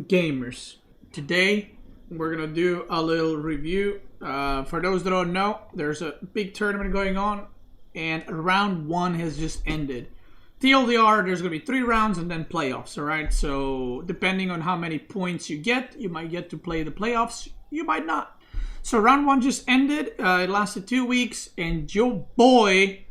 gamers? Today we're gonna do a little review. For those that don't know, there's a big tournament going on and round 1 has just ended. TLDR, there's gonna be 3 rounds and then playoffs, alright? So depending on how many points you get, you might get to play the playoffs, you might not. So round 1 just ended, it lasted 2 weeks, and your boy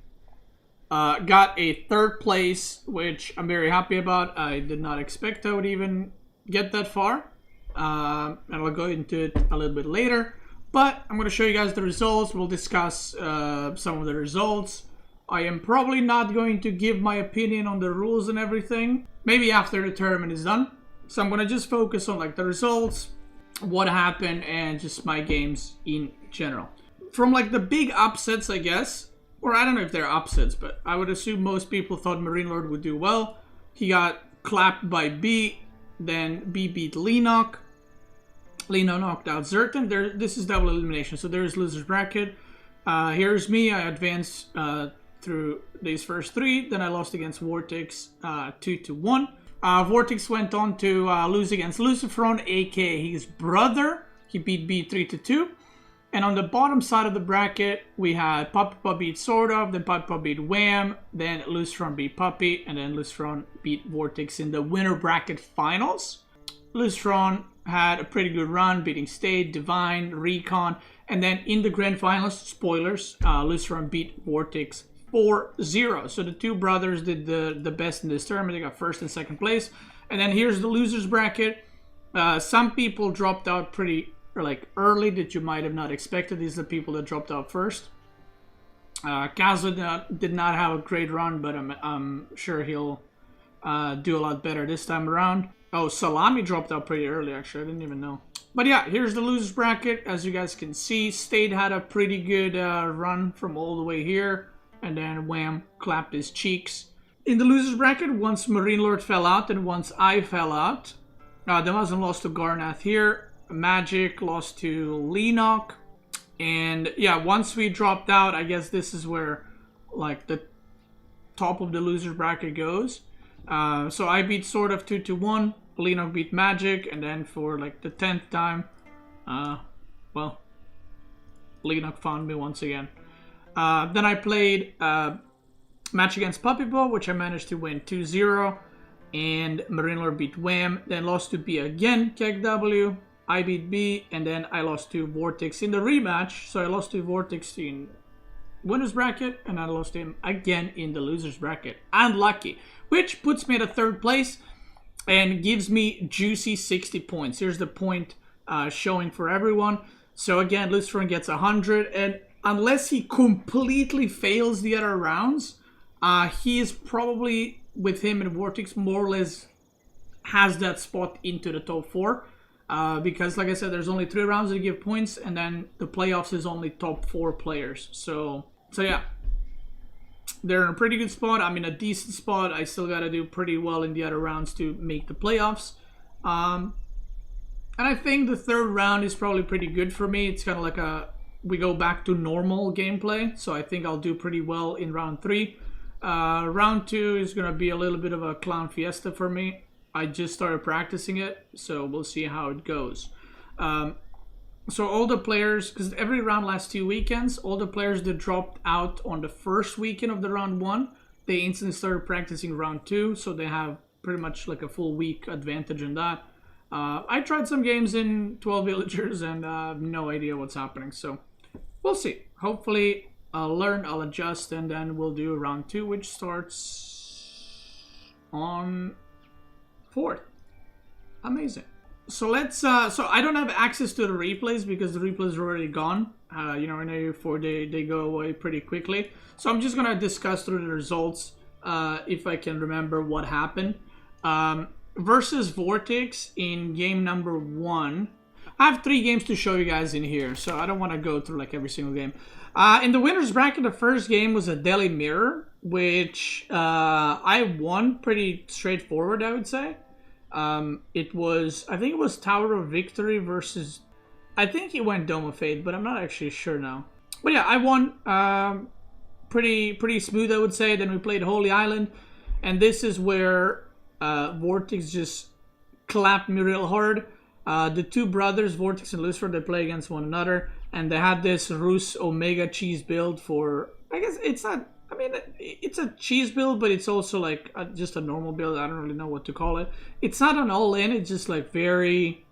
got a 3rd place, which I'm very happy about. I did not expect I would even get that far. And I'll go into it a little bit later. But I'm going to show you guys the results. We'll discuss some of the results. I am probably not going to give my opinion on the rules and everything. Maybe after the tournament is done. So I'm going to just focus on like the results, what happened, and just my games in general. From like the big upsets, I guess. Or I don't know if they're upsets, but I would assume most people thought Marine Lord would do well. He got clapped by B. Then B beat Lenok. Leno knocked out Zertan. This is double elimination, so there's loser's bracket. Here's me. I advanced through these first 3. Then I lost against Vortex 2-1. Vortex went on to lose against Lucifron, aka his brother. He beat B 3-2. And on the bottom side of the bracket, we had Puppy beat Sort of, then Puppy beat Wham, then Lucifron beat Puppy, and then Lucifron beat Vortex in the winner bracket finals. Lucifron had a pretty good run, beating State, Divine, Recon, and then in the grand finals, spoilers, Lucifron beat Vortex 4-0. So the 2 brothers did the best in this tournament. They got 1st and 2nd place. And then here's the losers bracket. Some people dropped out pretty early that you might have not expected. These are the people that dropped out first. Kazu did not have a great run, but I'm sure he'll do a lot better this time around. Oh, Salami dropped out pretty early, actually. I didn't even know. But yeah, here's the losers bracket. As you guys can see, State had a pretty good run from all the way here. And then Wham clapped his cheeks. In the losers bracket, once Marine Lord fell out and once I fell out, Demazen lost to Garnath here. Magic lost to Lenok. And yeah, once we dropped out, I guess this is where like the top of the losers bracket goes. So I beat Sort of 2-1. Lenok beat Magic, and then for like the 10th time, well, Lenok found me once again. Then I played match against Puppy Ball, which I managed to win 2-0, and Marine Lord beat Wham. Then lost to B again, KW. I beat B, and then I lost to Vortex in the rematch. So I lost to Vortex in winners bracket, and I lost to him again in the losers bracket. Unlucky, which puts me at a 3rd place and gives me juicy 60 points. Here's the point showing for everyone. So again, Lucifron gets 100, and unless he completely fails the other rounds, he is probably, with him and Vortex, more or less has that spot into the top 4. Because like I said, there's only 3 rounds to give points, and then the playoffs is only top 4 players. So yeah, they're in a pretty good spot. I'm in a decent spot. I still got to do pretty well in the other rounds to make the playoffs. And I think the 3rd round is probably pretty good for me. It's kind of like we go back to normal gameplay. So I think I'll do pretty well in round 3. Round 2 is going to be a little bit of a clown fiesta for me. I just started practicing it, so we'll see how it goes. So all the players, because every round lasts 2 weekends, all the players that dropped out on the 1st weekend of the round 1, they instantly started practicing round 2, so they have pretty much like a full week advantage in that. I tried some games in 12 villagers and I have no idea what's happening, so we'll see. Hopefully I'll learn, I'll adjust, and then we'll do round 2, which starts on 4th. Amazing. So let's so I don't have access to the replays because the replays are already gone. You know, I know before they go away pretty quickly. So I'm just gonna discuss through the results if I can remember what happened. Versus Vortex in game number 1. I have 3 games to show you guys in here, so I don't want to go through like every single game. In the winners bracket, the first game was a Delhi Mirror, which I won pretty straightforward, I would say. It was, I think it was Tower of Victory versus, I think he went Dome of Fate, but I'm not actually sure now. But yeah, I won pretty smooth, I would say. Then we played Holy Island, and this is where Vortex just clapped me real hard. The two brothers, Vortex and Lucifer, they play against one another, and they had this Rus Omega cheese build for, I guess it's not, I mean, it's a cheese build, but it's also like just a normal build. I don't really know what to call it. It's not an all-in, it's just like very,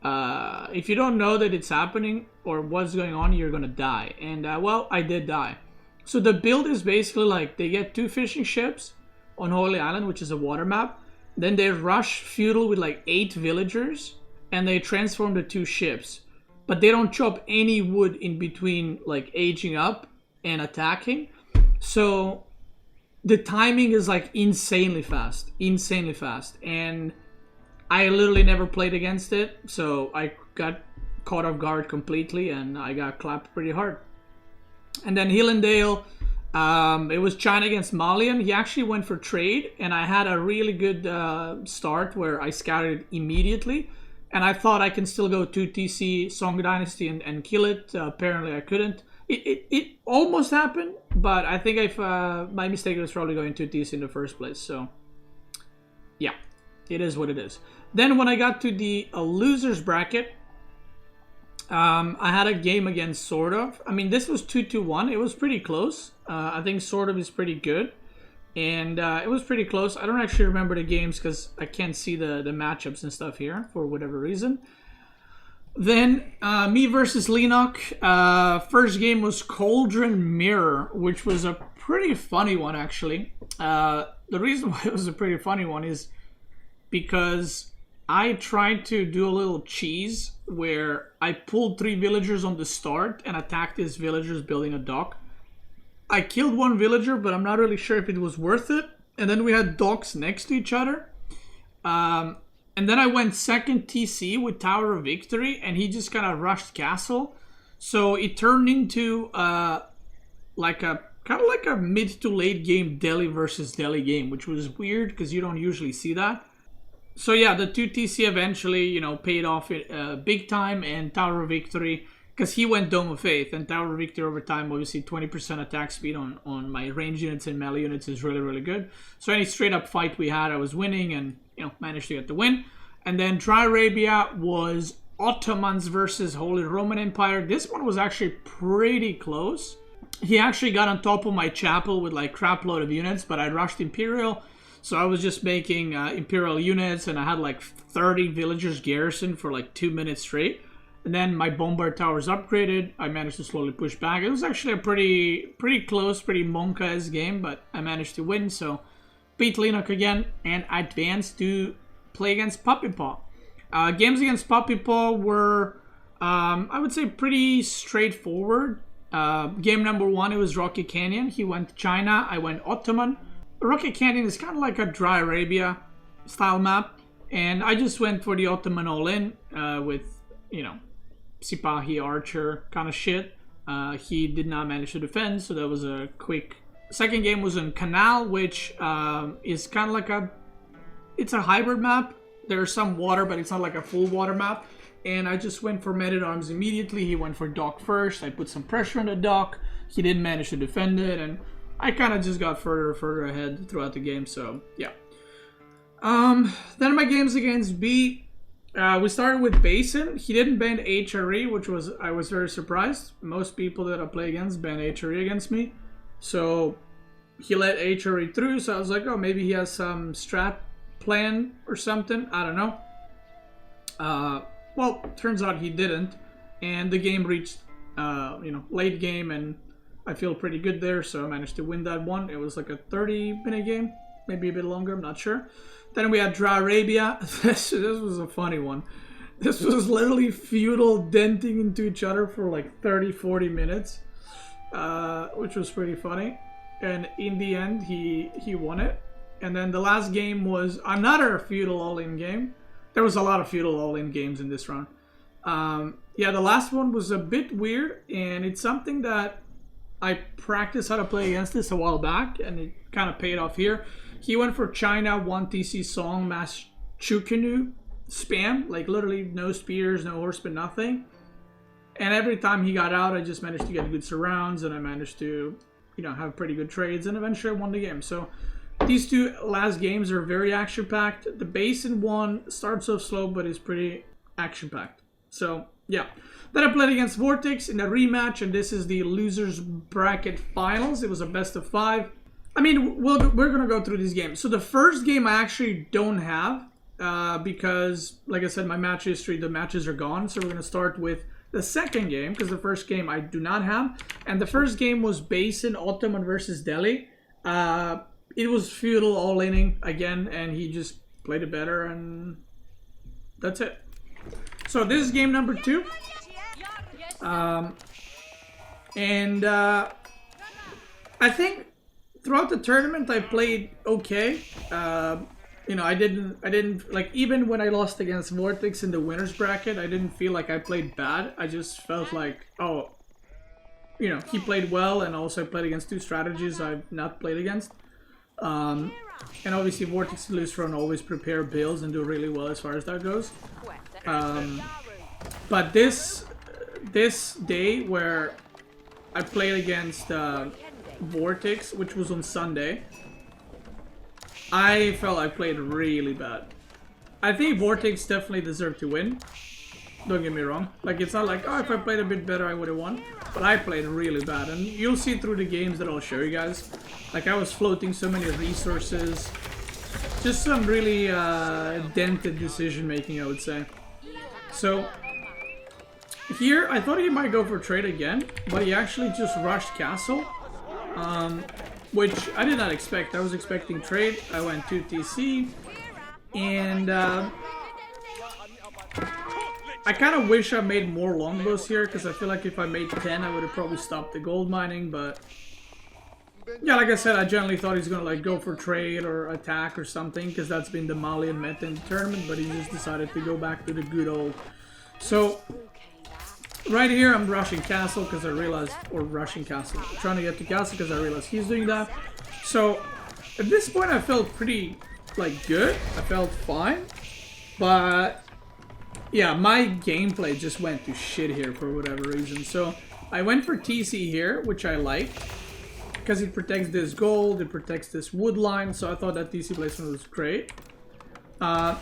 if you don't know that it's happening or what's going on, you're gonna die. And, well, I did die. So the build is basically like, they get 2 fishing ships on Holy Island, which is a water map. Then they rush feudal with like 8 villagers, and they transform the 2 ships. But they don't chop any wood in between, like aging up and attacking. So the timing is like insanely fast. And I literally never played against it. So I got caught off guard completely, and I got clapped pretty hard. And then Hillendale, it was China against Malian. He actually went for trade, and I had a really good start where I scouted immediately. And I thought I can still go 2 TC Song Dynasty and kill it. Apparently I couldn't. It almost happened, but I think my mistake was probably going 2 TC in the first place. So, yeah, it is what it is. Then when I got to the losers bracket, I had a game against Sort of. I mean, this was 2-1. It was pretty close. I think Sort of is pretty good. And it was pretty close. I don't actually remember the games because I can't see the matchups and stuff here for whatever reason. Then me versus Lenok. First game was Cauldron Mirror, which was a pretty funny one, actually. The reason why it was a pretty funny one is because I tried to do a little cheese where I pulled 3 villagers on the start and attacked these villagers building a dock. I killed 1 villager, but I'm not really sure if it was worth it. And then we had docks next to each other. And then I went second TC with Tower of Victory, and he just kind of rushed castle. So it turned into like a kind of like a mid to late game Delhi versus Delhi game, which was weird because you don't usually see that. So yeah, the 2 TC eventually, you know, paid off big time, and Tower of Victory, because he went Dome of Faith, and Tower of Victory over time, obviously 20% attack speed on my range units and melee units is really, really good. So any straight up fight we had, I was winning and, you know, managed to get the win. And then Dry Arabia was Ottomans versus Holy Roman Empire. This one was actually pretty close. He actually got on top of my chapel with like crap load of units, but I rushed Imperial. So I was just making Imperial units, and I had like 30 villagers garrisoned for like 2 minutes straight. And then my Bombard Towers upgraded. I managed to slowly push back. It was actually a pretty close, pretty Monka-esque game, but I managed to win. So beat Lenok again and advanced to play against Puppy Paw. Games against Puppy Paw were, I would say, pretty straightforward. Game number 1, it was Rocky Canyon. He went China, I went Ottoman. Rocky Canyon is kind of like a Dry Arabia style map. And I just went for the Ottoman all-in with, you know, Sipahi Archer kind of shit. He did not manage to defend, so that was a quick. Second game was in Canal, which is kind of like it's a hybrid map. There's some water, but it's not like a full water map. And I just went for Men-at-Arms immediately. He went for dock first. I put some pressure on the dock. He didn't manage to defend it, and I kind of just got further ahead throughout the game. So yeah. Then my games against B. We started with Basin. He didn't ban HRE, which I was very surprised. Most people that I play against ban HRE against me. So he let HRE through, so I was like, oh, maybe he has some strat plan or something. I don't know. Well, turns out he didn't. And the game reached, late game, and I feel pretty good there, so I managed to win that one. It was like a 30-minute game, maybe a bit longer, I'm not sure. Then we had Dry Arabia. This was a funny one. This was literally feudal denting into each other for like 30-40 minutes, which was pretty funny. And in the end, he won it. And then the last game was another feudal all-in game. There was a lot of feudal all-in games in this round. Yeah, the last one was a bit weird, and it's something that I practiced how to play against this a while back, and it kind of paid off here. He went for China, 1 TC Song, Mass Chukunu spam, like literally no spears, no horsemen, nothing. And every time he got out, I just managed to get good surrounds, and I managed to, have pretty good trades, and eventually I won the game. So these two last games are very action-packed. The Basin one starts off slow, but is pretty action-packed. So, yeah. Then I played against Vortex in a rematch, and this is the losers bracket finals. It was a best of 5. I mean, we're going to go through these games. So the first game I actually don't have because, like I said, my match history, the matches are gone. So we're going to start with the second game because the first game I do not have. And the first game was Basin Ottoman versus Delhi. It was feudal all inning again, and he just played it better, and that's it. So this is game number 2. I think throughout the tournament I played okay. You know, I didn't like, even when I lost against Vortex in the winners bracket, I didn't feel like I played bad. I just felt like, oh, you know, he played well, and also I played against 2 strategies I've not played against. And obviously Vortex and Lustron always prepare builds and do really well as far as that goes. But this day where I played against Vortex, which was on Sunday, I felt I played really bad. I think Vortex definitely deserved to win. Don't get me wrong. Like, it's not like, oh, if I played a bit better, I would have won. But I played really bad. And you'll see through the games that I'll show you guys. Like, I was floating so many resources. Just some really dented decision making, I would say. So, here, I thought he might go for trade again. But he actually just rushed castle. Which I did not expect. I was expecting trade. I went 2 TC. And I kind of wish I made more longbows here, because I feel like if I made 10, I would have probably stopped the gold mining. But yeah, like I said, I generally thought he's gonna like go for trade or attack or something, because that's been the Malian meta in the tournament. But he just decided to go back to the good old. So right here, I'm rushing castle because I realized, or rushing castle, trying to get to castle because I realized he's doing that. So at this point, I felt pretty like good. I felt fine, but yeah, my gameplay just went to shit here for whatever reason. So I went for TC here, which I like, because it protects this gold, it protects this wood line, so I thought that TC placement was great.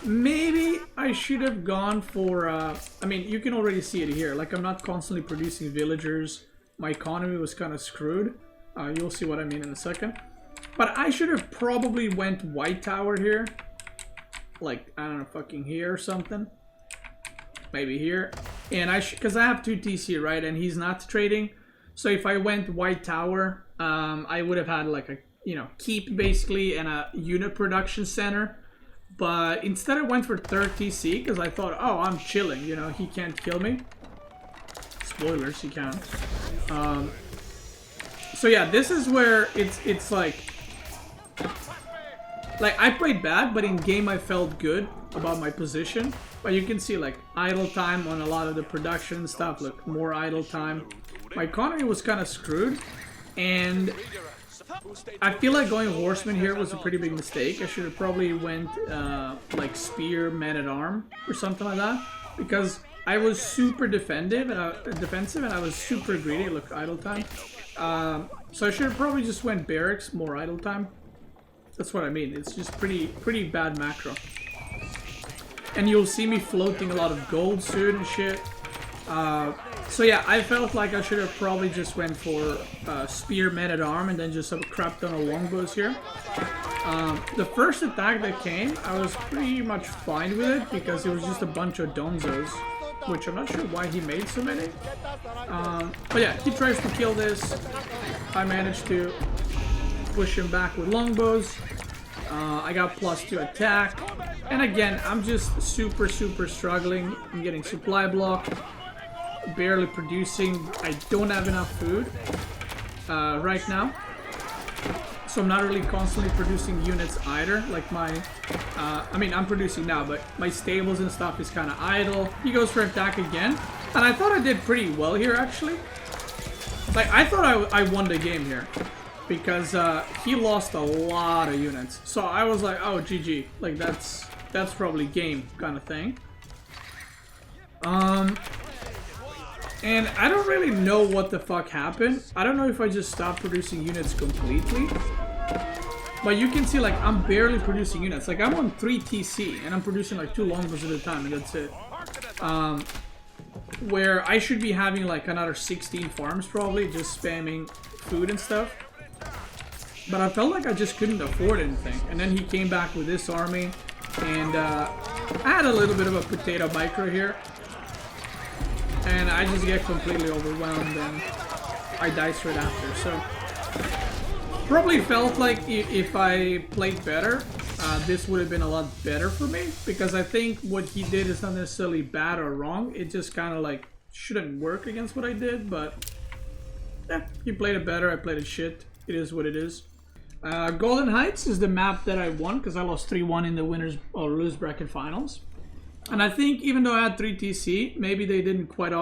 Maybe I should have gone for, I mean, you can already see it here, like I'm not constantly producing villagers, my economy was kind of screwed, you'll see what I mean in a second. But I should have probably went white tower here, like, I don't know, fucking here or something. Maybe here, and because I have 2 TC, right, and he's not trading, so if I went white tower, I would have had like a, you know, keep basically and a unit production center. But instead I went for 3rd TC because I thought, oh, I'm chilling, you know, he can't kill me. Spoilers, he can. So yeah, this is where it's like I played bad, but in game I felt good about my position. But you can see like idle time on a lot of the production stuff. Look, more idle time. My economy was kind of screwed, and I feel like going horseman here was a pretty big mistake. I should have probably went like spear, man at arm, or something like that, because I was super defensive and I was super greedy. Look, idle time. So I should have probably just went barracks, more idle time. That's what I mean. It's just pretty bad macro. And you'll see me floating a lot of gold soon and shit. So yeah, I felt like I should have probably just went for spear, man at arm, and then just have a crap ton of longbows here. The first attack that came, I was pretty much fine with it because it was just a bunch of donzos, which I'm not sure why he made so many. But yeah, he tries to kill this. I managed to push him back with longbows. I got +2 attack. And again, I'm just super struggling. I'm getting supply blocked. Barely producing. I don't have enough food right now. So I'm not really constantly producing units either. Like my, I mean, I'm producing now, but my stables and stuff is kind of idle. He goes for attack again. And I thought I did pretty well here, actually. Like, I thought I won the game here. Because he lost a lot of units. So I was like, oh, GG. Like, that's probably game kind of thing. And I don't really know what the fuck happened. I don't know if I just stopped producing units completely. But you can see, like, I'm barely producing units. Like, I'm on 3 TC, and I'm producing, like, 2 longbows at a time, and that's it. Where I should be having, like, another 16 farms, probably, just spamming food and stuff. But I felt like I just couldn't afford anything. And then he came back with this army, and I had a little bit of a potato micro here. And I just get completely overwhelmed, and I die straight after, so... Probably felt like if I played better, this would have been a lot better for me, because I think what he did is not necessarily bad or wrong. It just kind of like shouldn't work against what I did, but yeah, he played it better, I played it shit. It is what it is. Golden Heights is the map that I won, because I lost 3-1 in the winners or lose bracket finals. And I think even though I had 3 TC, maybe they didn't quite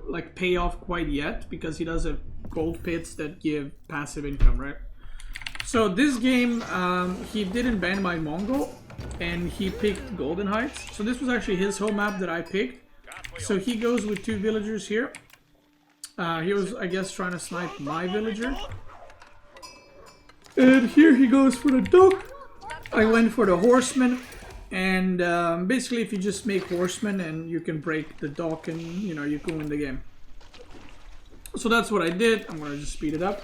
like pay off quite yet, because he does have gold pits that give passive income, right? So this game, he didn't ban my Mongol, and he picked Golden Heights. So this was actually his home map that I picked. So he goes with 2 villagers here. He was, I guess, trying to snipe my villager. And here he goes for the duck. I went for the horseman. And basically, if you just make horsemen, and you can break the dock, and you know, you can win the game. So that's what I did. I'm gonna just speed it up.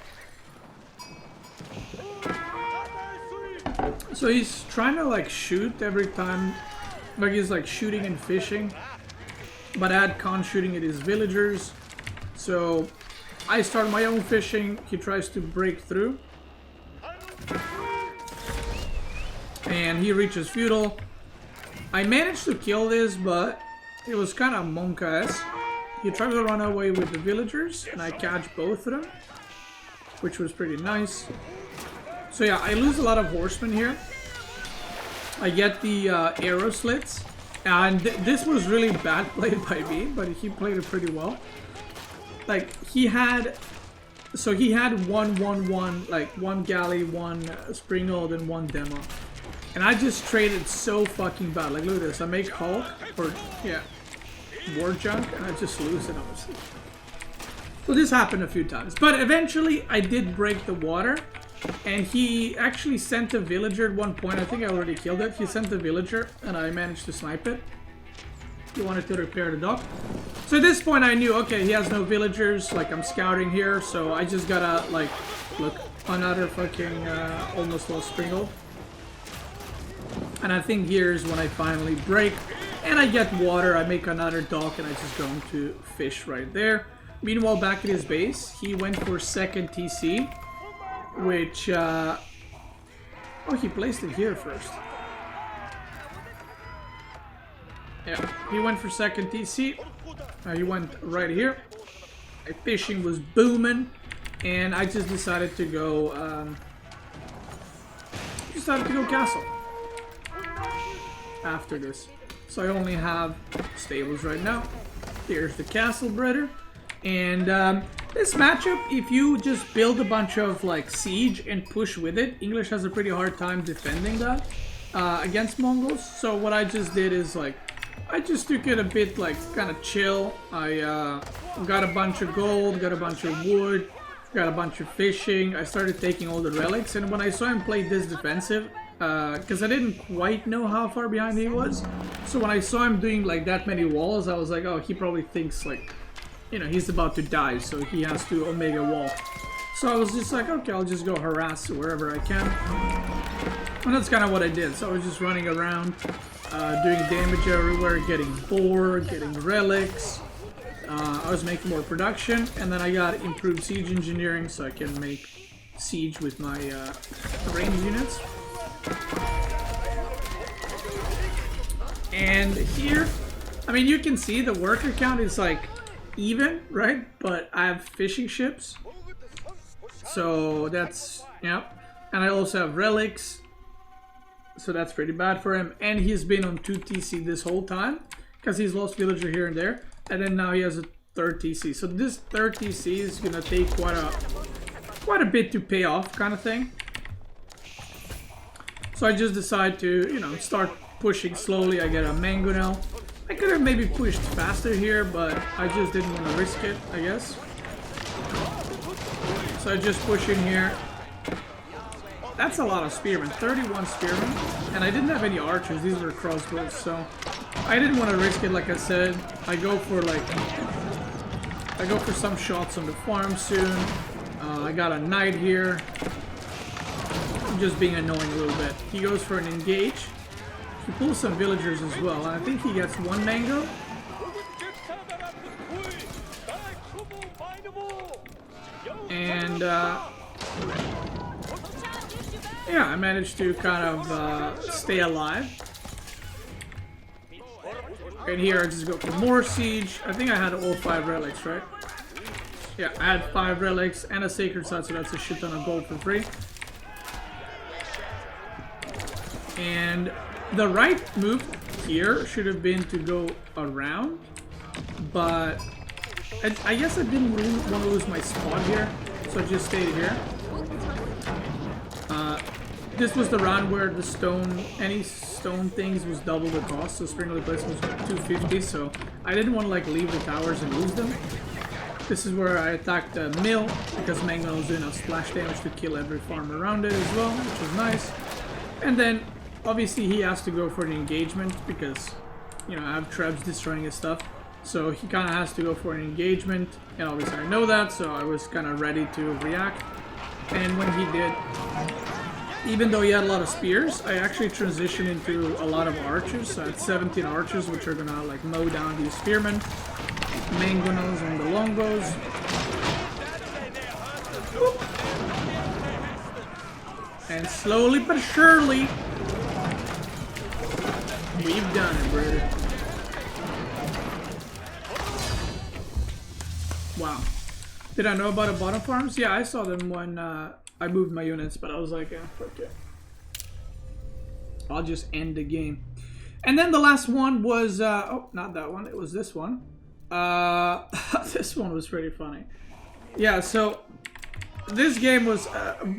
So he's trying to like shoot every time, like he's like shooting and fishing, but I had con shooting at his villagers. So I start my own fishing. He tries to break through, and he reaches feudal. I managed to kill this, but it was kind of monka-esque. He tried to run away with the villagers, and I catch both of them, which was pretty nice. So yeah, I lose a lot of horsemen here. I get the arrow slits, and this was really bad played by me, but he played it pretty well. Like, he had 1-1-1, like 1 galley, 1 springald, and 1 demo. And I just traded so fucking bad. Like, look at this. I make Hulk, or, yeah, War Junk, and I just lose it, obviously. So this happened a few times. But eventually, I did break the water. And he actually sent a villager at one point. I think I already killed it. He sent a villager, and I managed to snipe it. He wanted to repair the dock. So at this point, I knew, okay, he has no villagers. Like, I'm scouting here, so I just gotta, like, look, another fucking almost lost springald. And I think here's when I finally break, and I get water, I make another dock, and I just go into fish right there. Meanwhile, back at his base, he went for 2nd TC, which, oh, he placed it here first. Yeah, he went for 2nd TC, he went right here. My fishing was booming, and I just decided to go, castle. After this. So I only have stables right now. Here's the castle breeder. And this matchup, if you just build a bunch of like siege and push with it, English has a pretty hard time defending that against Mongols. So what I just did is like, I just took it a bit like kind of chill. I got a bunch of gold, got a bunch of wood, got a bunch of fishing. I started taking all the relics, and when I saw him play this defensive, because I didn't quite know how far behind he was. So when I saw him doing like that many walls, I was like, oh, he probably thinks like, you know, he's about to die, so he has to Omega wall. So I was just like, okay, I'll just go harass wherever I can. And that's kind of what I did. So I was just running around, doing damage everywhere, getting boar, getting relics. I was making more production, and then I got improved siege engineering so I can make siege with my range units. And here, I mean, you can see the worker count is like even, right? But I have fishing ships, so that's, yeah. And I also have relics, so that's pretty bad for him. And he's been on 2 TC this whole time because he's lost villager here and there, and then now he has a 3rd TC. So this 3rd TC is gonna take quite a bit to pay off, kind of thing. So I just decide to, you know, start pushing slowly. I get a mangonel. I could have maybe pushed faster here, but I just didn't want to risk it, I guess. So I just push in here. That's a lot of spearmen. 31 spearmen. And I didn't have any archers. These were crossbows, so I didn't want to risk it. Like I said, I go for some shots on the farm soon. I got a knight here. I'm just being annoying a little bit. He goes for an engage. He pulls some villagers as well. And I think he gets one mango. And yeah, I managed to kind of stay alive. And here I just go for more siege. I think I had all 5 relics, right? Yeah, I had 5 relics and a sacred site, so that's a shit ton of gold for free. And the right move here should have been to go around, but I guess I didn't really want to lose my spot here, so I just stayed here. This was the round where the any stone things was double the cost, so Spring of the Blitz was 250, so I didn't want to like leave the towers and lose them. This is where I attacked the mill, because Mango was doing enough splash damage to kill every farm around it as well, which was nice. And then, obviously he has to go for an engagement, because, you know, I have Trebs destroying his stuff. So he kind of has to go for an engagement, and obviously I know that, so I was kind of ready to react. And when he did, even though he had a lot of spears, I actually transitioned into a lot of archers. So I had 17 archers, which are gonna like mow down these spearmen. Mangonos and the longbows. Whoop. And slowly but surely, we've done it, brother. Wow. Did I know about the bottom farms? Yeah, I saw them when I moved my units, but I was like, yeah, fuck it. I'll just end the game. And then the last one was, oh, not that one, it was this one. This one was pretty funny. Yeah, so this game was,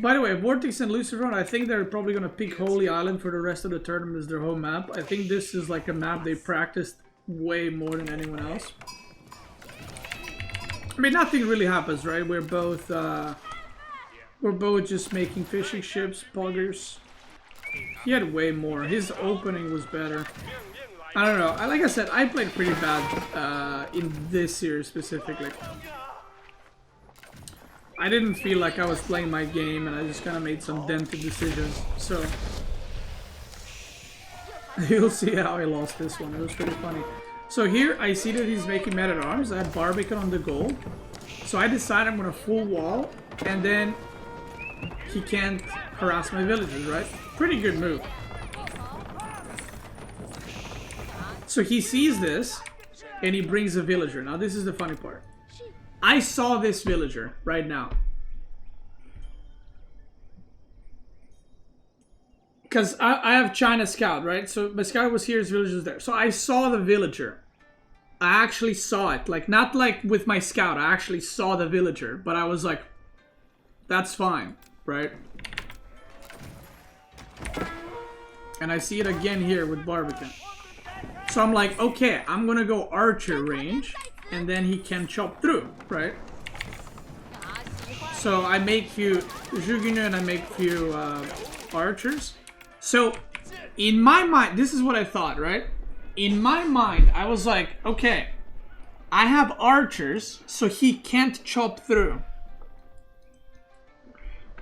by the way, Vortex and Lucifer, I think they're probably going to pick Holy Island for the rest of the tournament as their home map. I think this is like a map they practiced way more than anyone else. I mean, nothing really happens, right? We're both just making fishing ships, poggers. He had way more. His opening was better. I don't know. Like I said, I played pretty bad in this series specifically. I didn't feel like I was playing my game, and I just kind of made some dented decisions. So you'll see how I lost this one. It was pretty funny. So here I see that he's making men-at-arms. I have Barbican on the goal. So I decide I'm going to full wall, and then he can't harass my villagers, right? Pretty good move. So he sees this, and he brings a villager. Now this is the funny part. I saw this villager right now. Because I have China Scout, right? So my scout was here, his villager's there. So I saw the villager. I actually saw it. Like, not like with my scout. I actually saw the villager. But I was like, that's fine, right? And I see it again here with Barbican. So I'm like, okay, I'm going to go archer range. And then he can chop through, right? So I make few Jugunu and I make few archers. So, in my mind, this is what I thought, right? In my mind, I was like, okay, I have archers, so he can't chop through.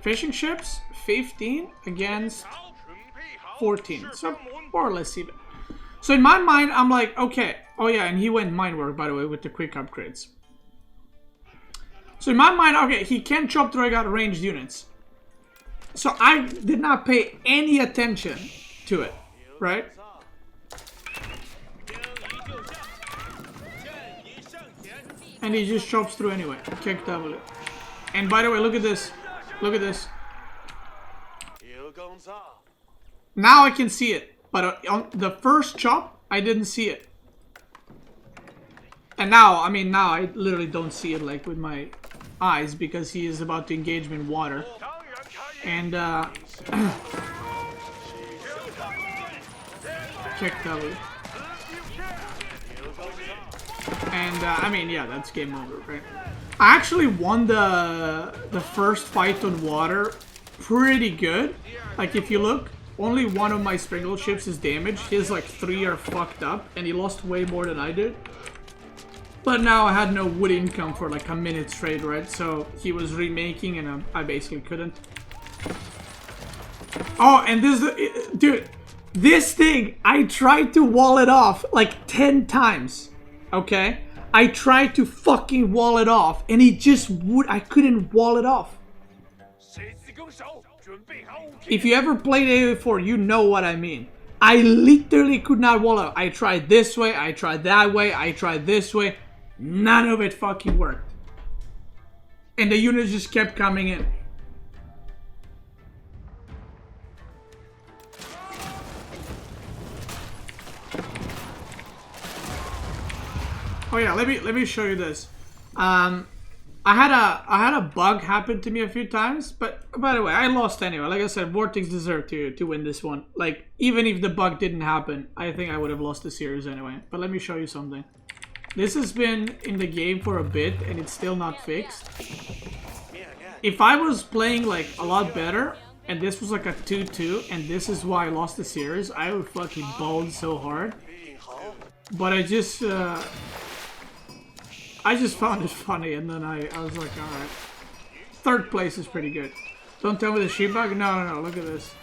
Fishing ships, 15 against 14. So, more or less even. So, in my mind, I'm like, okay. Oh, yeah, and he went mine work, by the way, with the quick upgrades. So, in my mind, okay, he can't chop through, I got ranged units. So I did not pay any attention to it, right? And he just chops through anyway. Kick W. And by the way, look at this. Look at this. Now I can see it. But on the first chop, I didn't see it. And now, I mean, now I literally don't see it like with my eyes because he is about to engage me in water. And, kick W. And, I mean, yeah, that's game over, right? I actually won the first fight on water pretty good. Like, if you look, only one of my sprinkle ships is damaged. His, like, 3 are fucked up, and he lost way more than I did. But now I had no wood income for, like, a minute straight, right? So he was remaking, and I basically couldn't. Oh, and this, dude, this thing, I tried to wall it off, like, 10 times, okay? I tried to fucking wall it off, and it just I couldn't wall it off. If you ever played AoE before, you know what I mean. I literally could not wall it off. I tried this way, I tried that way, I tried this way. None of it fucking worked. And the units just kept coming in. Oh yeah, let me show you this. I had a bug happen to me a few times, but by the way, I lost anyway. Like I said, Vortex deserved to win this one. Like, even if the bug didn't happen, I think I would have lost the series anyway. But let me show you something. This has been in the game for a bit, and it's still not fixed. If I was playing like a lot better, and this was like a 2-2, and this is why I lost the series, I would fucking ball so hard. But I just found it funny, and then I was like, alright. 3rd place is pretty good. Don't tell me the sheep bug? No, look at this.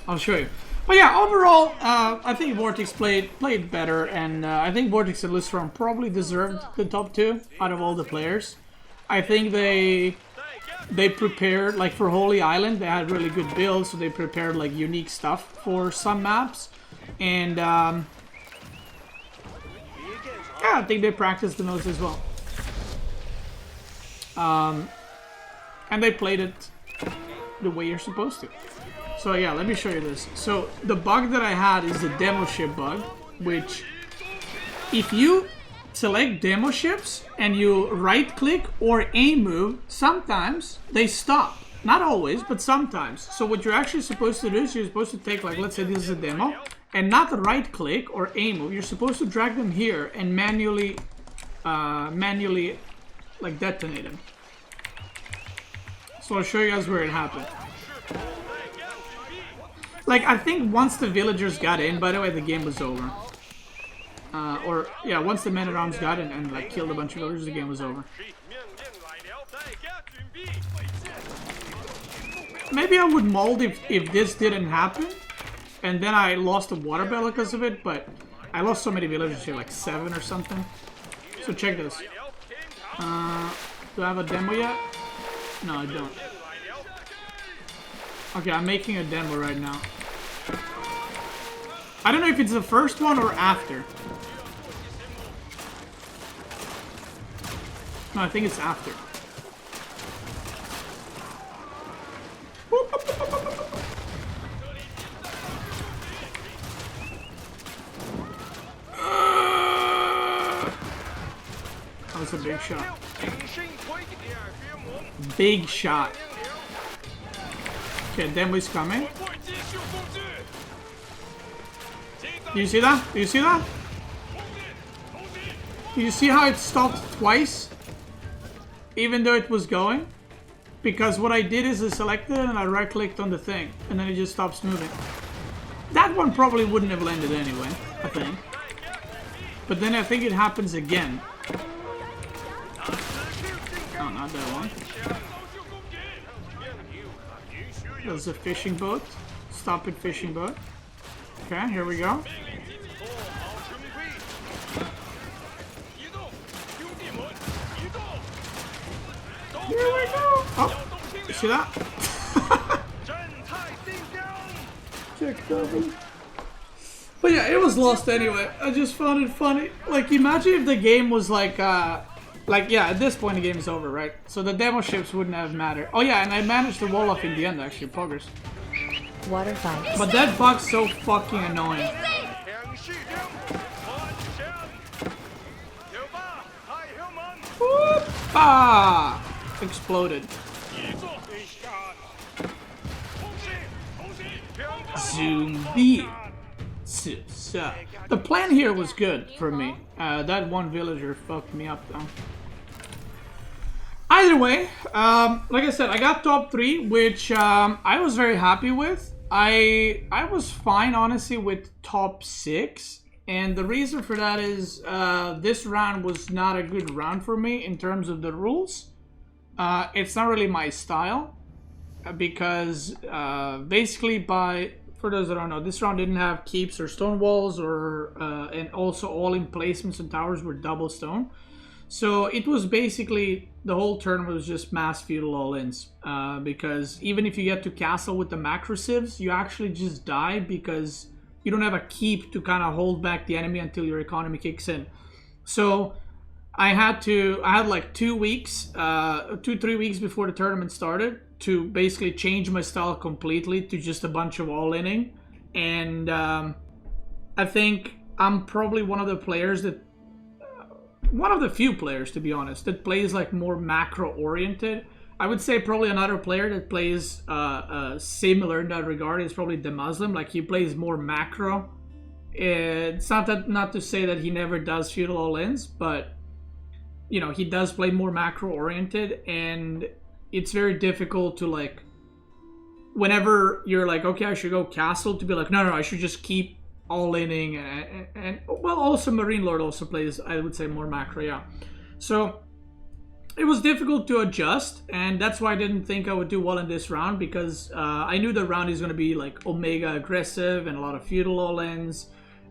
I'll show you. But yeah, overall, I think Vortex played better, and I think Vortex and Lustron probably deserved the top 2 out of all the players. I think they prepared, like for Holy Island, they had really good builds, so they prepared like unique stuff for some maps. And yeah, I think they practiced the most as well. And they played it the way you're supposed to. So yeah, let me show you this. So the bug that I had is the demo ship bug, which if you select demo ships and you right click or aim move, sometimes they stop. Not always, but sometimes. So what you're actually supposed to do is you're supposed to take, like, let's say this is a demo, and not right click or aim move. You're supposed to drag them here and manually like detonate them. So I'll show you guys where it happened. Like, I think once the villagers got in, by the way, the game was over. Or, yeah, once the men-at-arms got in and, like, killed a bunch of villagers, the game was over. Maybe I would mold if this didn't happen. And then I lost the water battle because of it, but I lost so many villagers here, like 7 or something. So check this. Do I have a demo yet? No, I don't. Okay, I'm making a demo right now. I don't know if it's the first one or after. No, I think it's after. That was a big shot. Big shot. Okay, demo's coming. Do you see that? Do you see that? Do you see how it stopped twice? Even though it was going? Because what I did is I selected it and I right clicked on the thing. And then it just stops moving. That one probably wouldn't have landed anyway, I think. But then I think it happens again. Oh, not that one. There's a fishing boat. Stop it, fishing boat. Okay, here we go. Here we go. Oh, you see that? Check double. But yeah, it was lost anyway. I just found it funny. Like, imagine if the game was like, yeah, at this point the game is over, right? So the demo ships wouldn't have mattered. Oh yeah, and I managed to wall off in the end, actually, progress. Water fight. But that bug's so fucking annoying. Whoop-ah! Exploded. Zombie. The plan here was good for me. That one villager fucked me up though. Either way, like I said, I got top 3, which I was very happy with. I was fine, honestly, with top 6. And the reason for that is this round was not a good round for me in terms of the rules. It's not really my style. Because basically for those that don't know, this round didn't have keeps or stone walls, and also all emplacements and towers were double stone. So it was basically, the whole turn was just mass feudal all-ins. Because even if you get to castle with the macro civs, you actually just die because you don't have a keep to kind of hold back the enemy until your economy kicks in. So I had like 3 weeks before the tournament started to basically change my style completely to just a bunch of all-inning. And I think I'm probably one of the few players, to be honest, that plays like more macro oriented. I would say probably another player that plays similar in that regard is probably the Muslim. Like, he plays more macro. It's not to say that he never does feudal all-ins, but you know, he does play more macro oriented, and it's very difficult to, like, whenever you're like, okay, I should go castle, to be like, no, I should just keep all-inning, and well, also Marine Lord also plays, I would say, more macro, yeah. So it was difficult to adjust, and that's why I didn't think I would do well in this round, because I knew the round is going to be like Omega aggressive and a lot of feudal all-ins,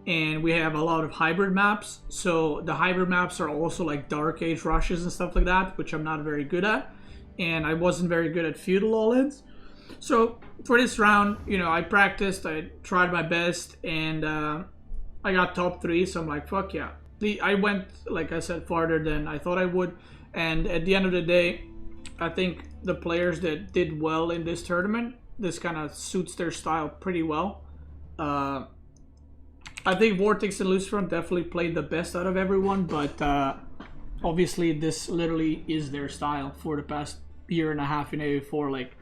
and we have a lot of hybrid maps. So the hybrid maps are also like Dark Age rushes and stuff like that, which I'm not very good at, and I wasn't very good at feudal all-ins. So for this round, you know, I practiced, I tried my best, and I got top 3, so I'm like, fuck yeah. I went, like I said, farther than I thought I would, and at the end of the day, I think the players that did well in this tournament, this kind of suits their style pretty well. I think Vortex and Luciferin definitely played the best out of everyone, but obviously this literally is their style for the past year and a half in AO4. Like,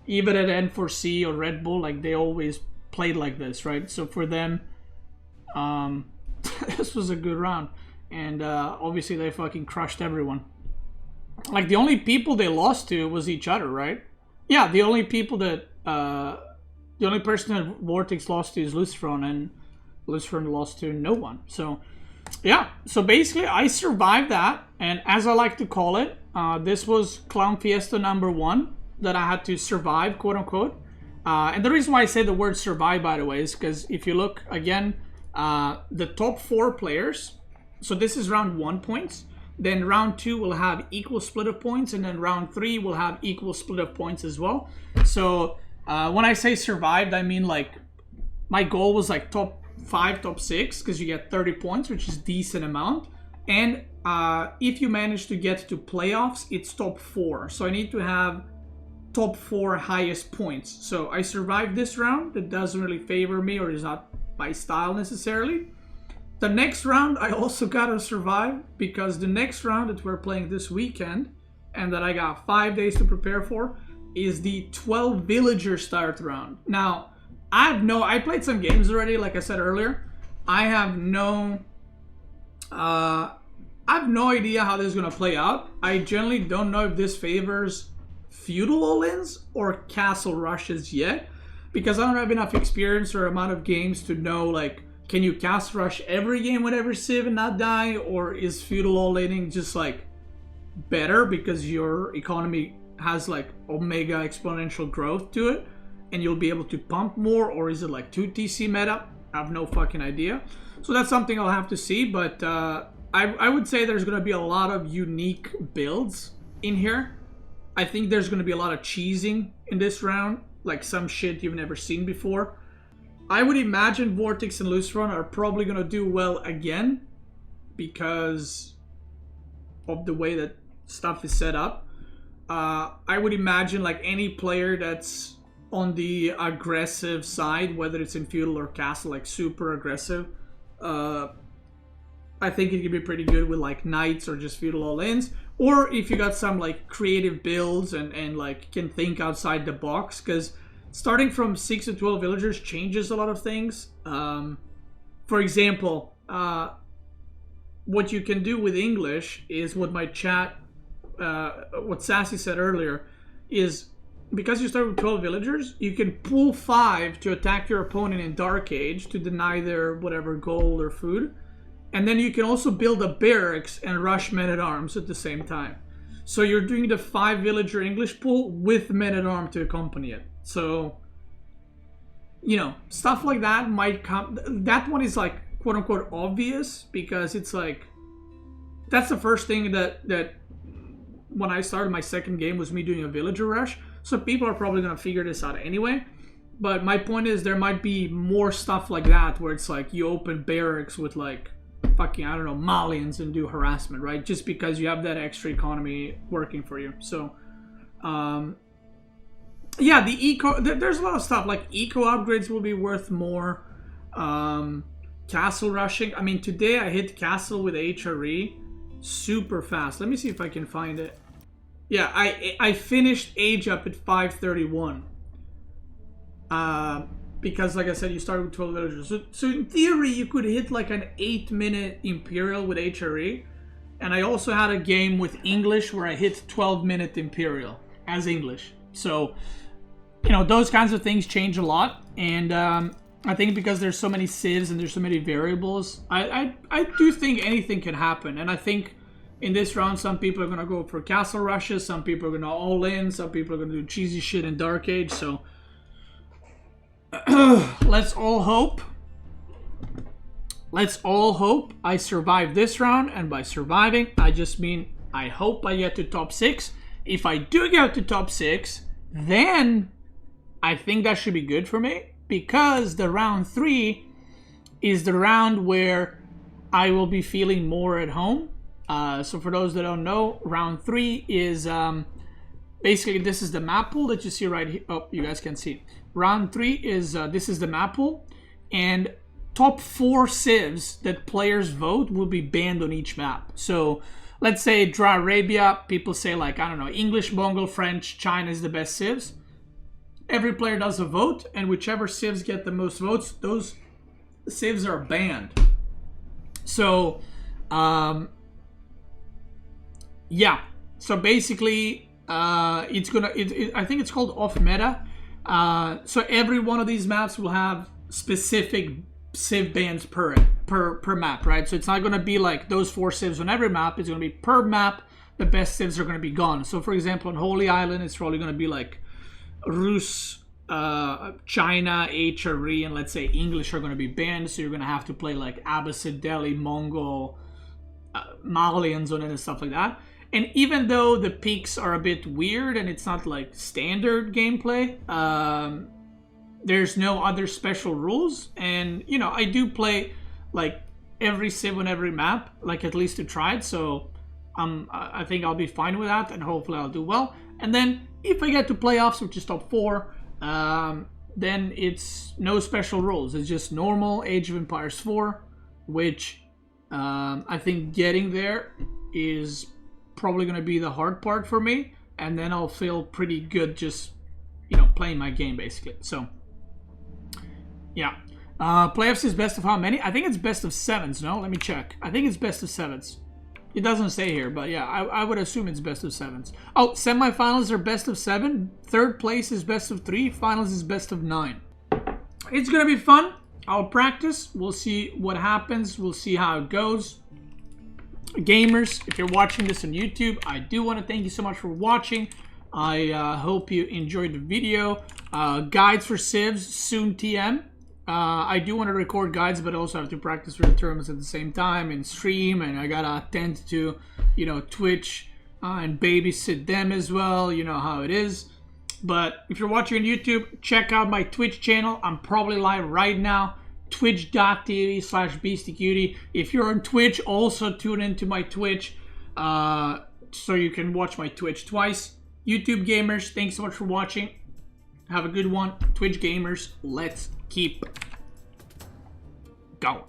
even at N4C or Red Bull, like, they always played like this, right? So for them, this was a good round, and obviously they fucking crushed everyone. Like, the only people they lost to was each other, right? Yeah, the only people that the only person that Vortex lost to is Luciferin, and Luciferin lost to no one. So yeah, so basically I survived that, and as I like to call it, this was Clown Fiesta number 1 that I had to survive, quote unquote. And the reason why I say the word survive, by the way, is because if you look again, the top 4 players, so this is round 1 points, then round 2 will have equal split of points, and then round 3 will have equal split of points as well. So when I say survived, I mean, like, my goal was like top 5, top 6, because you get 30 points, which is a decent amount. And if you manage to get to playoffs, it's top 4. So I need to have top 4 highest points. So I survived this round. That doesn't really favor me, or is not my style necessarily. The next round I also gotta survive, because the next round that we're playing this weekend, and that I got 5 days to prepare for, is the 12 villager start round. Now, I played some games already, like I said earlier. I have no idea how this is gonna play out. I generally don't know if this favors feudal all-ins or castle rushes yet, because I don't have enough experience or amount of games to know, like, can you castle rush every game with every civ and not die, or is feudal all-inning just like better because your economy has like omega exponential growth to it and you'll be able to pump more, or is it like 2 TC meta? I have no fucking idea. So that's something I'll have to see, but I would say there's going to be a lot of unique builds in here. I think there's going to be a lot of cheesing in this round, like some shit you've never seen before. I would imagine Vortex and Luciferin are probably going to do well again because of the way that stuff is set up. I would imagine, like, any player that's on the aggressive side, whether it's in feudal or castle, like super aggressive, I think it could be pretty good with like knights or just feudal all-ins. Or if you got some like creative builds and like can think outside the box, because starting from 6 to 12 villagers changes a lot of things. For example, what you can do with English is what my chat what Sassy said earlier is because you start with 12 villagers, you can pull 5 to attack your opponent in Dark Age to deny their whatever gold or food. And then you can also build a barracks and rush men-at-arms at the same time. So you're doing the 5 villager English pool with men-at-arms to accompany it. So, you know, stuff like that might come. That one is like quote-unquote obvious because it's like, that's the first thing that when I started my second game was me doing a villager rush. So people are probably going to figure this out anyway. But my point is there might be more stuff like that where it's like you open barracks with like fucking, I don't know, Malians and do harassment, right? Just because you have that extra economy working for you. So, yeah, the eco, there's a lot of stuff. Like eco upgrades will be worth more. Castle rushing. I mean, today I hit castle with HRE super fast. Let me see if I can find it. Yeah, I finished age up at 531. Because like I said, you started with 12 villagers. So in theory, you could hit like an 8-minute Imperial with HRE. And I also had a game with English where I hit 12-minute Imperial as English. So, you know, those kinds of things change a lot. And I think because there's so many civs and there's so many variables, I do think anything can happen. And I think in this round, some people are going to go for castle rushes, some people are going to all in, some people are going to do cheesy shit in Dark Age, so let's all hope I survive this round, and by surviving, I just mean I hope I get to top 6. If I do get to top 6, then I think that should be good for me, because the round 3 is the round where I will be feeling more at home. So for those that don't know, round 3 is basically this is the map pool that you see right here. Oh, you guys can see. Round 3 is this is the map pool, and top 4 civs that players vote will be banned on each map. So let's say Draw Arabia, people say like, I don't know, English, Mongol, French, China is the best civs. Every player does a vote, and whichever civs get the most votes, those civs are banned. So yeah, so basically, it's gonna. I think it's called off meta. So every one of these maps will have specific civ bans per map, right? So it's not gonna be like those 4 civs on every map. It's gonna be per map. The best civs are gonna be gone. So for example, on Holy Island, it's probably gonna be like Rus, China, HRE, and let's say English are gonna be banned. So you're gonna have to play like Abbasid, Delhi, Mongol, Malians on it and stuff like that. And even though the peaks are a bit weird and it's not like standard gameplay, there's no other special rules. And, you know, I do play like every civ on every map, like at least to try it. So I think I'll be fine with that, and hopefully I'll do well. And then if I get to playoffs, which is top 4, then it's no special rules. It's just normal Age of Empires 4, which I think getting there is probably going to be the hard part for me, and then I'll feel pretty good just, you know, playing my game basically. So yeah, playoffs is best of how many? I think it's best of 7s. No, let me check. I think it's best of 7s. It doesn't say here, but yeah, I would assume it's best of 7s. Oh, semifinals are best of 7, 3rd place is best of 3, finals is best of 9. It's gonna be fun. I'll practice. We'll see what happens. We'll see how it goes. Gamers, if you're watching this on YouTube, I do want to thank you so much for watching. I hope you enjoyed the video. Guides for civs, soon TM. I do want to record guides, but also have to practice for the tournaments at the same time and stream, and I gotta attend to, you know, Twitch and babysit them as well. You know how it is. But if you're watching on YouTube, check out my Twitch channel. I'm probably live right now. Twitch.tv/Beastyqt. If you're on Twitch, also tune into my Twitch so you can watch my Twitch twice. YouTube gamers, thanks so much for watching. Have a good one. Twitch gamers, let's keep going.